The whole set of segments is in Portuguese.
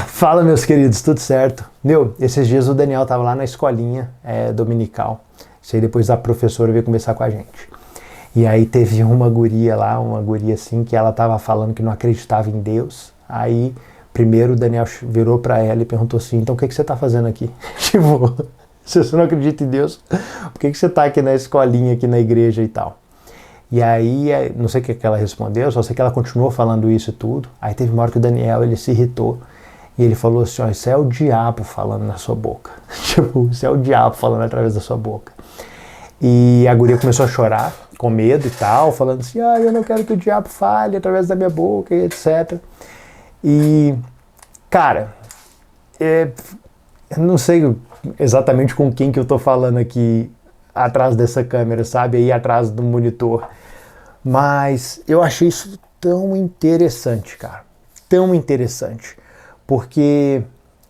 Fala, meus queridos, tudo certo? Esses dias o Daniel tava lá na escolinha dominical. Isso aí depois a professora veio conversar com a gente. E aí teve uma guria lá, uma guria assim, que ela tava falando que não acreditava em Deus. Aí, primeiro o Daniel virou pra ela e perguntou assim, então o que você tá fazendo aqui? Tipo, se você não acredita em Deus, por que você tá aqui na escolinha, aqui na igreja e tal? E aí, não sei o que ela respondeu, só sei que ela continuou falando isso e tudo. Aí teve uma hora que o Daniel, ele se irritou. E ele falou assim, ó, isso é o diabo falando na sua boca. Tipo, isso é o diabo falando através da sua boca. E a guria começou a chorar, com medo e tal, falando assim, eu não quero que o diabo fale através da minha boca e etc. E, cara, eu não sei exatamente com quem que eu tô falando aqui atrás dessa câmera, sabe? Aí atrás do monitor. Mas eu achei isso tão interessante, cara. Tão interessante. Porque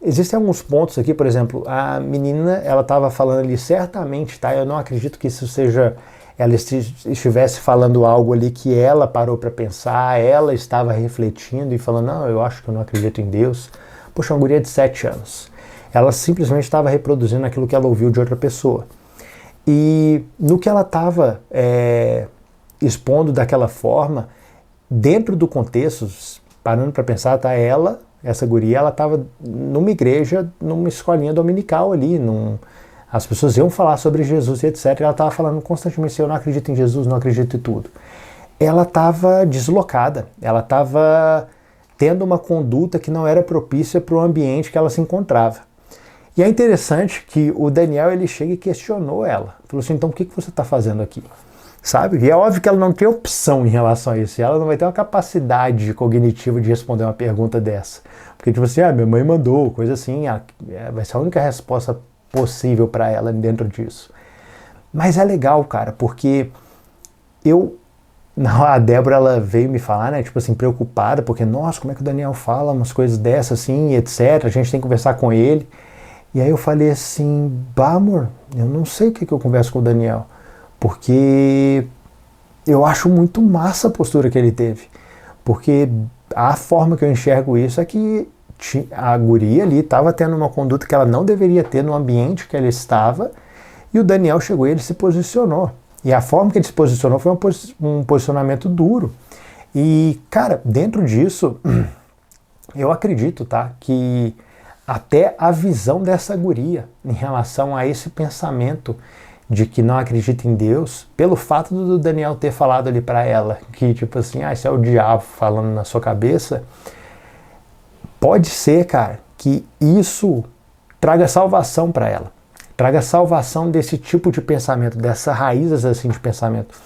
existem alguns pontos aqui, por exemplo, a menina, ela estava falando ali certamente, tá? Eu não acredito que isso seja, ela estivesse falando algo ali que ela parou para pensar, ela estava refletindo e falando, não, eu acho que eu não acredito em Deus. Poxa, uma guria de 7 anos. Ela simplesmente estava reproduzindo aquilo que ela ouviu de outra pessoa. E no que ela estava expondo daquela forma, dentro do contexto, parando para pensar, tá? Essa guria, ela estava numa igreja, numa escolinha dominical ali, as pessoas iam falar sobre Jesus e etc. E ela estava falando constantemente assim, eu não acredito em Jesus, não acredito em tudo. Ela estava deslocada, ela estava tendo uma conduta que não era propícia para o ambiente que ela se encontrava. E é interessante que o Daniel, ele chega e questionou ela. Falou assim, então o que você está fazendo aqui? Sabe? E é óbvio que ela não tem opção em relação a isso. Ela não vai ter uma capacidade cognitiva de responder uma pergunta dessa. Porque tipo assim, minha mãe mandou, coisa assim. Vai ser a única resposta possível para ela dentro disso. Mas é legal, cara, porque a Débora, ela veio me falar, né, tipo assim, preocupada, porque, nossa, como é que o Daniel fala umas coisas dessas assim, etc. A gente tem que conversar com ele. E aí eu falei assim, amor, eu não sei o que eu converso com o Daniel. Porque eu acho muito massa a postura que ele teve. Porque a forma que eu enxergo isso é que a guria ali estava tendo uma conduta que ela não deveria ter no ambiente que ela estava, e o Daniel chegou e ele se posicionou. E a forma que ele se posicionou foi um posicionamento duro. E, cara, dentro disso, eu acredito, tá, que até a visão dessa guria em relação a esse pensamento de que não acredita em Deus, pelo fato do Daniel ter falado ali para ela, que tipo assim, isso é o diabo falando na sua cabeça, pode ser, cara, que isso traga salvação para ela, traga salvação desse tipo de pensamento, dessas raízes assim de pensamento.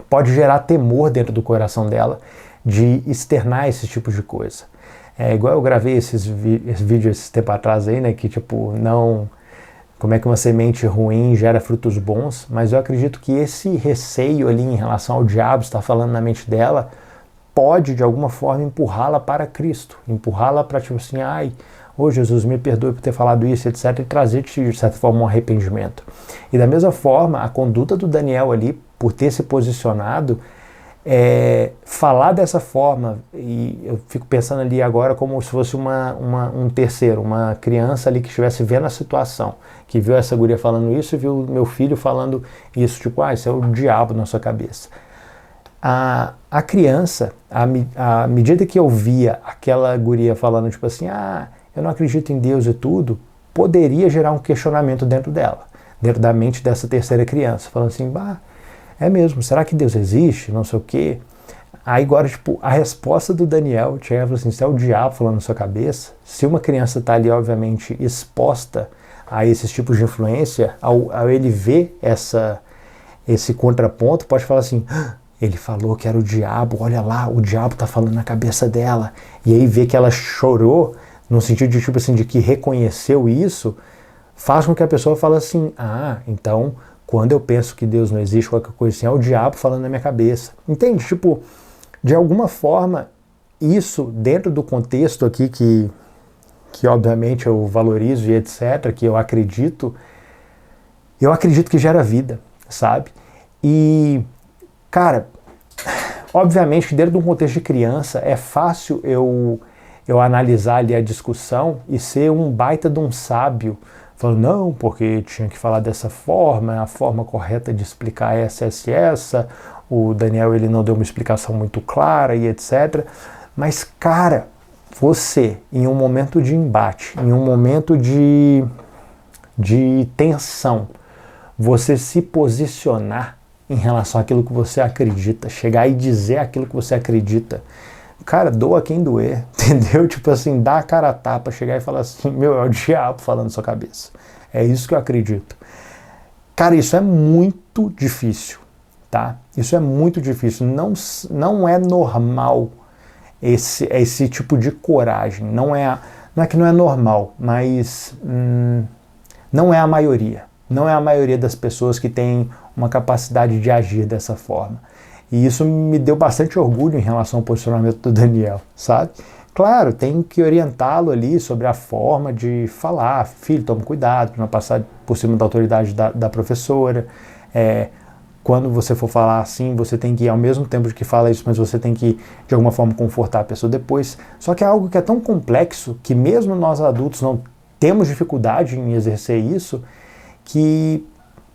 Pode gerar temor dentro do coração dela de externar esse tipo de coisa. É igual eu gravei esse vídeo esse tempo atrás aí, né, que tipo, não... Como é que uma semente ruim gera frutos bons, mas eu acredito que esse receio ali em relação ao diabo estar falando na mente dela pode, de alguma forma, empurrá-la para Cristo, empurrá-la para, tipo assim, Jesus, me perdoe por ter falado isso, etc., e trazer, de certa forma, um arrependimento. E da mesma forma, a conduta do Daniel ali, por ter se posicionado, falar dessa forma, e eu fico pensando ali agora como se fosse um terceiro, uma criança ali que estivesse vendo a situação, que viu essa guria falando isso e viu meu filho falando isso, tipo, isso é o diabo na sua cabeça. A criança, à medida que eu via aquela guria falando, tipo assim, eu não acredito em Deus e tudo, poderia gerar um questionamento dentro dela, dentro da mente dessa terceira criança, falando assim, é mesmo, será que Deus existe? Não sei o quê. Aí agora, tipo, a resposta do Daniel, falou assim, se é o diabo falando na sua cabeça, se uma criança está ali, obviamente, exposta a esses tipos de influência, ao ele ver esse contraponto, pode falar assim, ele falou que era o diabo, olha lá, o diabo está falando na cabeça dela. E aí ver que ela chorou, no sentido de, tipo assim, de que reconheceu isso, faz com que a pessoa fale assim, então... Quando eu penso que Deus não existe, qualquer coisa assim, é o diabo falando na minha cabeça. Entende? Tipo, de alguma forma, isso dentro do contexto aqui que obviamente eu valorizo e etc., que eu acredito que gera vida, sabe? E, cara, obviamente que dentro de um contexto de criança é fácil eu eu analisar ali a discussão e ser um baita de um sábio, falando, não, porque tinha que falar dessa forma, a forma correta de explicar essa, o Daniel ele não deu uma explicação muito clara e etc. Mas, cara, você, em um momento de embate, em um momento de tensão, você se posicionar em relação àquilo que você acredita, chegar e dizer aquilo que você acredita, cara, doa quem doer, entendeu? Tipo assim, dá a cara a tapa, chegar e falar assim, meu, é o diabo falando na sua cabeça. É isso que eu acredito. Cara, isso é muito difícil, tá? Isso é muito difícil. Não é normal esse tipo de coragem. Não é que não é normal, mas não é a maioria. Não é a maioria das pessoas que tem uma capacidade de agir dessa forma. E isso me deu bastante orgulho em relação ao posicionamento do Daniel, sabe? Claro, tem que orientá-lo ali sobre a forma de falar. Filho, tome cuidado para não passar por cima da autoridade da professora. Quando você for falar assim, você tem que, ao mesmo tempo que fala isso, mas você tem que, de alguma forma, confortar a pessoa depois. Só que é algo que é tão complexo que mesmo nós adultos não temos dificuldade em exercer isso, que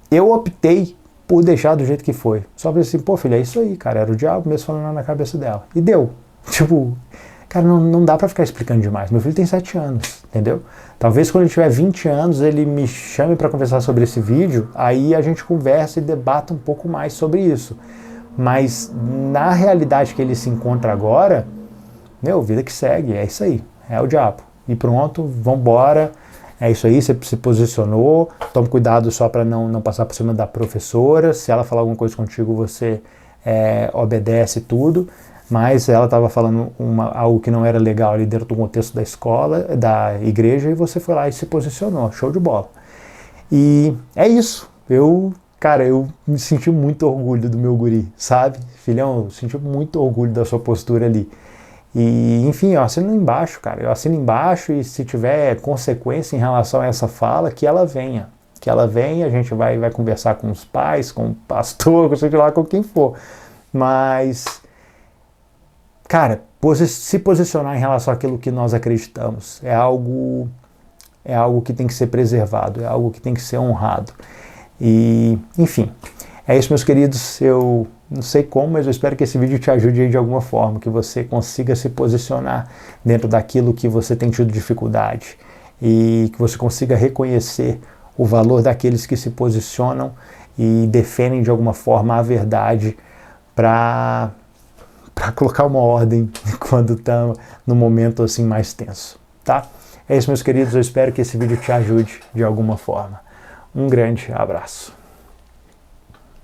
eu optei por deixar do jeito que foi. Só falei assim, pô, filho, é isso aí, cara, era o diabo mesmo falando na cabeça dela. E deu. Tipo, cara, não dá pra ficar explicando demais. Meu filho tem 7 anos, entendeu? Talvez quando ele tiver 20 anos ele me chame para conversar sobre esse vídeo, aí a gente conversa e debata um pouco mais sobre isso. Mas na realidade que ele se encontra agora, meu, vida que segue, é isso aí, é o diabo. E pronto, vambora, é isso aí, você se posicionou, tome cuidado só para não passar por cima da professora, se ela falar alguma coisa contigo você obedece tudo. Mas ela estava falando algo que não era legal ali dentro do contexto da escola, da igreja, e você foi lá e se posicionou. Show de bola. E é isso. Eu me senti muito orgulho do meu guri, sabe? Filhão, eu senti muito orgulho da sua postura ali. E, enfim, eu assino embaixo, cara. Eu assino embaixo e se tiver consequência em relação a essa fala, que ela venha. Que ela venha, a gente vai conversar com os pais, com o pastor, seja lá com quem for. Mas... cara, se posicionar em relação àquilo que nós acreditamos é algo que tem que ser preservado, é algo que tem que ser honrado. E, enfim, é isso, meus queridos. Eu não sei como, mas eu espero que esse vídeo te ajude aí de alguma forma, que você consiga se posicionar dentro daquilo que você tem tido dificuldade e que você consiga reconhecer o valor daqueles que se posicionam e defendem de alguma forma a verdade para colocar uma ordem quando está no momento assim mais tenso, tá? É isso, meus queridos, eu espero que esse vídeo te ajude de alguma forma. Um grande abraço.